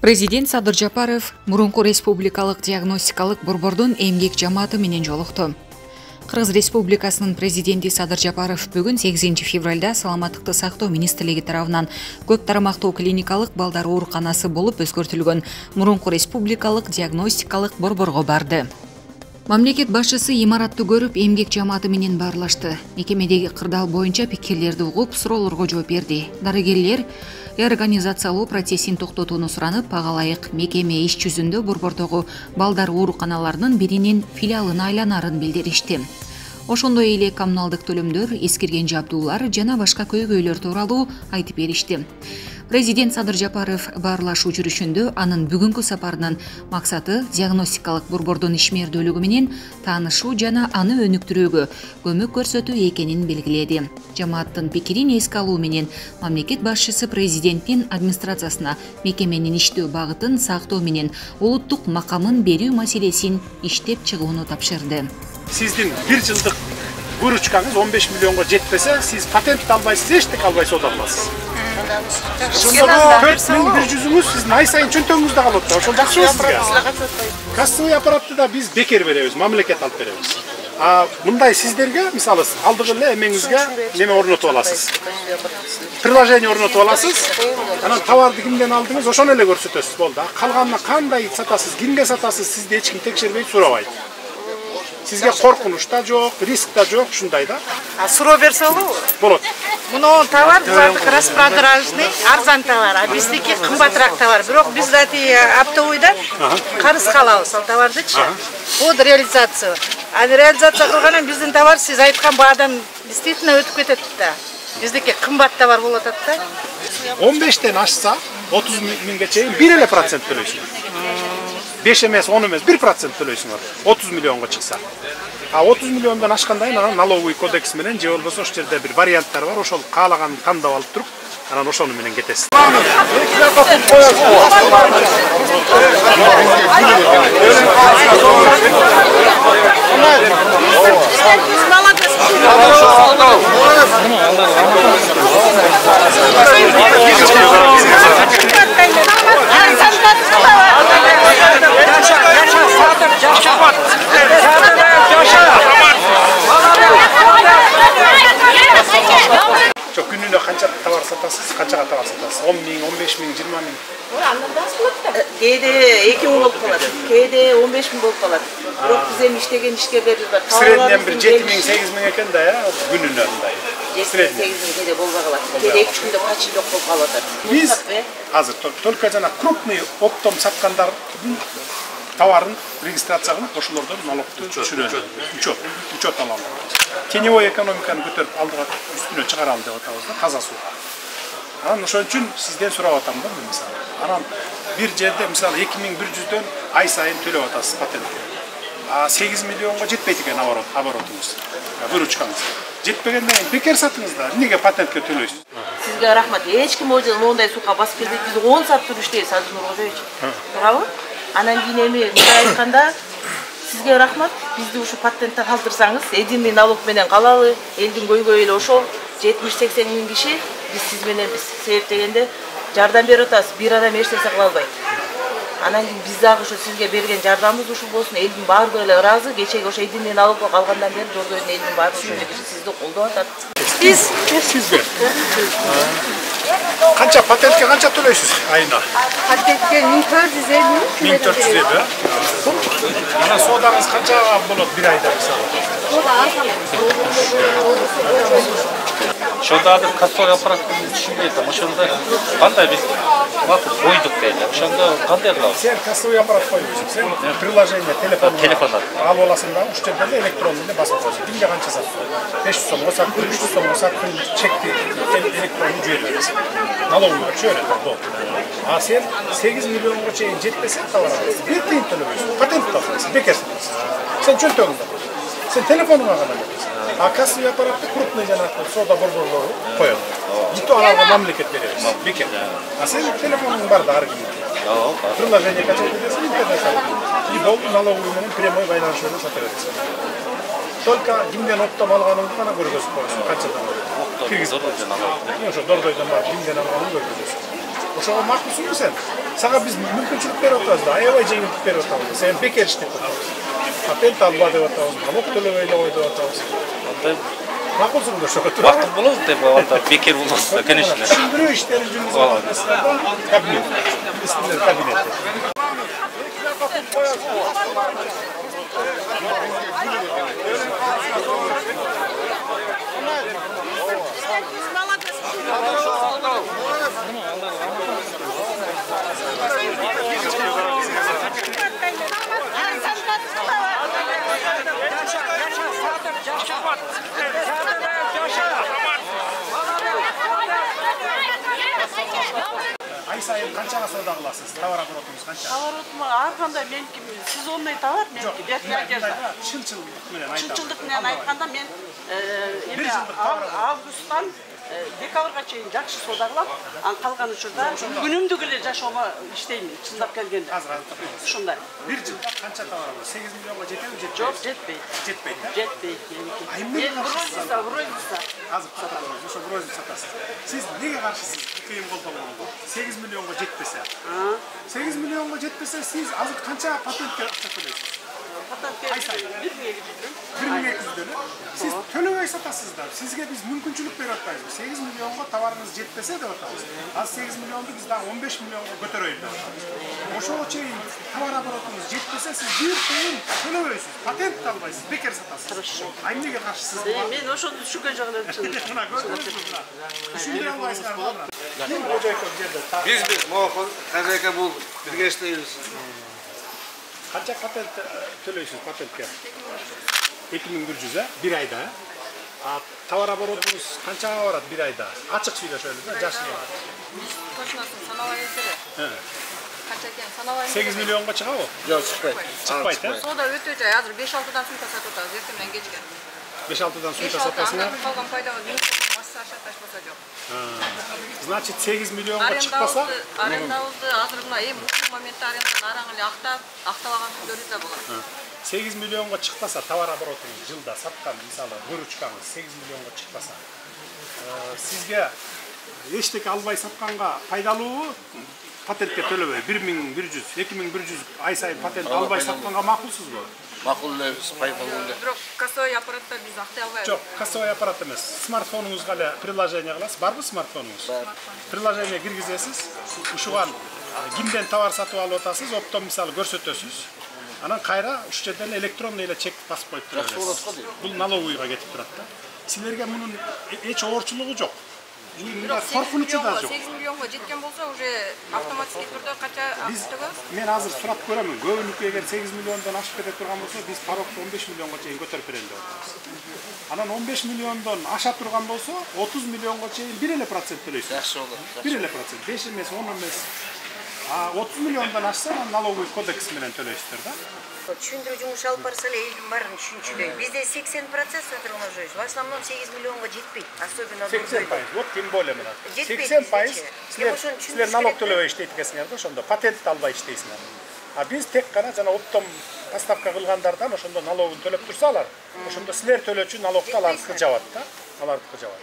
Президент Садыр Жапаров мурунку республикалык диагностикалык борбордун эмгек жамааты менен жолукту. Кыргыз Республикасынын президенти Садыр Жапаров бүгүн 8 февралда саламаттыкты сактоо министрлиги тарабынан көп тарамактуу клиникалык балдар ооруканасы болуп өзгөртүлгөн мурунку республикалык диагностикалык борборго барды. Мамлекет башчысы имаратты көрүп, эмгек жамааты менен баарлашты. Мекемедеги кырдаал боюнча пикирлерди угуп, суроолорго жооп берди. Дарыгерлер реорганизациялоо процессин токтотууну суранып, ага ылайык мекеме иш жүзүндө борбордогу балдар ооруканаларынын биринин филиалына айланарын билдиришти. Ошондой эле коммуналдык төлөмдөр, эскирген жабдуулар жана башка көйгөйлөр тууралуу айтып беришти. Президент Садыр Жапаров баарлашуу жүрүшүндө анын бүгүнкү сапарынын максаты диагностикалык борбордун ишмердүүлүгү менен таанышуу жана аны өнүктүрүүгө көмөк көрсөтүү экенин белгиледи. Жамааттын пикирин эске алуу менен мамлекет башчысы президенттин администрациясына мекеменин иштөө багытын сактоо менен улуттук макамын берүү маселесин иштеп чыгууну тапшырды. Сиздин 1 жылдык выручкаңыз 15 миллионго жетпесе, сиз патент албайсыз, эчтеке албай соода кыласыз. 4100-үңүз сиздин ай сайын чөнтөгүңүздө калат да, ошол жакшыбы сизге? Кассовый аппаратты да биз бекер беребиз, мамлекет алып беребиз. Мындай сиздерге, мисалы, алдыгы эле эмеңизге неме орнотуп аласыз. Приложение орнотуп аласыз. Анан товарды кимден алдыңыз, ошону эле көрсөтөсүз, болду. Калганына кандай сатасыз, кимге сатасыз, сизди эч ким текшербейт, сурабайт. Сизге коркунуч да жок, риск да жок, ушундай да. Суроо берсе болобу? Болот. Муну товар булардык распродажный, арзан товар, а биздики кымбатыраак товар. Бирок биз оптовыйдан карыз калабыз ал товардычы. Под реализацию. А реализация кылгандан биздин товар сиз айткан баадан действительно өтүп кетет да. Биздики кымбат товар болуп атат да. 15тен ашса 30 миңге чейин 1% төлөйсүңөр. 5 эмес, 10 эмес, 1% төлөйсүңөр. 30 миллионго чыкса. А 30 миллиондон ашкандай анан налоговый кодекс менен же болбосо ошол жерде бир варианттар бар, ошол каалаган тандап алып туруп, анан ошону менен кетесиз. Çok günlüğüne kança tavır satasınız, kança tavır satasınız? 10 bin, 15 bin, 20 bin? Keyde 2 bin bolup kalады, keyde 15 bin bolup kalады. Bırak bizim iştegen işçilerimiz var. Sredyen bir 7 bin, 8 bin eken de ya, günlüğüne de. 7 bin, 8 bin keyde bolup kalады. Keyde 2 günde kaç yıl bolup kalады. Biz hazır, только жана крупный оптом саткандар товарын регистрация кылып, ошолордон налогду түшүрөбүз. Учет алалы. Теневой экономиканы көтөрүп алдыга үстүнө чыгаралы деп атабыз да, таза сууга. Анан ошон үчүн сизден сурап атам да, мисалы. Анан бир жерде мисалы 2100дөн ай сайын төлөп атасыз патентке. 8 миллионго жетпейт экен оборотуңуз. Выручкаңыз. Жетпегенден кийин бекер сатыңыз да, эмнеге патентке төлөйсүз? Сизге рахмат. Эч ким мондай сууга басып келбейт. Биз 10 саат туруп иштейбиз Азиз Нургожоевич. Туурабы? Анан кийин эми мындай айтканда сизге рахмат. Бизди ушу патентте калтырсаңыз, эдинный налог менен калалы, элдин көйгөйү эле ошол 70-80 миң киши биз сиз менен себептегенде жардам берип атабыз. Бир адам эч нерсе кыла албайт. Анан кийин биз дагы ошо сизге берген жардамыбыз ушул болсун. Элдин баардыгы эле ыраазы. Кечеги ошо эдинный налогко калгандан бери Жордойдун элдин баардыгы ушунча киши сизди колдоп атат. Биз сизге Kança patentke kança төлөйсүз айына? Патентке 1450. 1450. Ana soodаңыз канча болот бир айда мисалы? Ошондо азыр кассовый аппараттын түшүнбөй атам. Ошондо кандай биз койдук дейли. Ошондо кандай кылабыз? Сен кассовый аппарат койбойсуң. Сен приложение телефондан алып аласың да, уш жерде электронду эле басып коесуң. Кимге канча саттың? 500 сомго саттың, 300 сомго саттың, чекти электронду жүйө бересиң. Налоговый чөйрөт болду. А сен 8 миллионго чейин жетпесе товар аласың. Бир тыйын төлөбөйсүң. Патент аласың, бекер сатасың. Сен чөнтөгүңдө. Сен телефонуңа гана бересиң. А кассовый аппаратты крупный жанагы соода борборлору коет. Никто аларга мамлекет беребиз. Бекер. А сен телефонуң бар да ар кимде. Приложение качать этесиң, интернет сатасың. И долго налоговый менен прямой байланышып сата бересиң. Только кимден оптом алганыңды гана көргөзүп коесуң. Канчадан киргизип коесуң. Ошо Дордойдон бар кимден алганын көргөзөсүң. Ошого макулсуңбу сен? Сага биз мүмкүнчүлүк берип атабыз да, аябай жеңилдик берип атабыз. Сен бекер иштеп атабыз. Патент алба деп атабыз, налог төлөбөй эле кой деп атабыз. Андай Макулсуң да ошого. бактын болот деп анда бекер болот да, конечно. Түшүндүрүү иштерин жүргүзүп кабинет. Истилер кабинет. Ай сайын канчага соода кыласыз? Товар оборотуңуз канча? Товаротум ар кандай меники сезонный товар меники Чынчылдык менен айтам. чынчылдык менен айтканда мен августтан декабрга чейин жакшы соода кылам. Анан калган учурда күнүмдүк эле жашоомо иштейм, чындап келгенде. Ушундай. Бир жылда канча товар аласыз? 8 миллионго жетеби, жетпейби? Жок, жетпейт. Жетпейт, да? Жетпейт. Мен розница. Азыр сатасыз, ошо розница сатасыз. Сиз неге каршысыз кыйын колдонгонго? 8 миллионго жетпесе. 8 миллионго жетпесе сиз азыр канча патентке акча төлөйсүз? Патентке 1200 дөлө. Сиз төлөбөй сатасыз да. Сизге биз мүмкүнчүлүк берип атпайбызбы? 8 миллионго товарыңыз жетпесе деп атабыз. Азыр 8 миллионду биз дагы 15 миллионго көтөрөйүн деп атабыз. Ошого чейин товар оборотуңуз жетпесе сиз бир тыйын төлөбөйсүз. Патент албайсыз, бекер сатасыз. Хорошо. Ай эмнеге каршысыз? мен ошону түшүнгөн жок элем чын. Мына көрдүңүзбү мына? Түшүндүрө албайсыздар мына. Ким кожойком жерде? Biz muhafız, kazayka bul, birge işleyiz. Kança patent төлөйсүз патентке? 2100 bir ayda. Товар оборотуңуз канчага барат bir ayda? Ачык сүйлөшөлү да, жашына. Точносын санабай эсере. Канча экен санабай. 8 миллионго чыгабы? Yok çıkmayın. Чыкпайт, э? Соода өтө жай. Азыр 5-6дан сумка сатып атабыз, эртең менен кечке. 5-6дан сумка 5-6 сатасыңар. андан калган пайдабыз масса ашаташпаса жок. Значит, 8 миллионго чыкпаса, Арендабызды азыр мына эң мыкты моментте аренданы араң эле актабаган күндөрү да болот. 8 миллионго чыкпаса, товар оборотуңуз жылда саткан, мисалы, выручкаңыз 8 миллионго чыкпаса, сизге эчтеке албай сатканга пайдалуубу? Патентке төлөбөй 1100, 2100 ай сайын патент албай сатканга макулсузбу? Makulle, paydalı. Бирок кассовый аппаратта биз актай албайбыз. Жок, кассовый аппарат эмес. Смартфонуңузга эле приложение кыласыз. Барбы смартфонуңуз? Приложение киргизесиз. Ушуган кимден товар сатып алып атасыз, оптом мисалы көрсөтөсүз. Анан кайра ушу жерден электронный эле чек басып коюп тура бересиз. Бул налоговыйга кетип турат да. Силерге мунун эч оорчулугу жок. Бирок 8 миллионго жеткен болсо уже автоматически түрдө канча акча төлөбүз? Мен азыр сурап көрөмүн. Көбүнүкү эгер 8 миллиондон ашып кете турган болсо, биз порогду 15 миллионго чейин көтөрүп берели деп атабыз. Анан 15 миллиондон аша турган болсо, 30 миллионго чейин 1% төлөйсүз. Yaxşı olur. 1%, 5 эмес, 10 эмес. 30 миллиондон ашса, налоговый кодекс менен төлөйсүздөр да. Түшүндүрүү жумуш алып барса эле элдин баарын түшүнчүдөй. Бизде 80% сатылган жойш. В основном 8 миллионго жетпейт. Особенно 80%. Вот тем более мына. Жетпейт 80% бизче. силер налог төлөбөй иштейт экенсиңер да, ошондо патент албай иштейсиңер. Биз тек гана жана оптом поставка кылгандардан ошондо налогун төлөп турсалар, ошондо силер төлөөчү налогду алардыкы жабат да. Алардыкы жабат.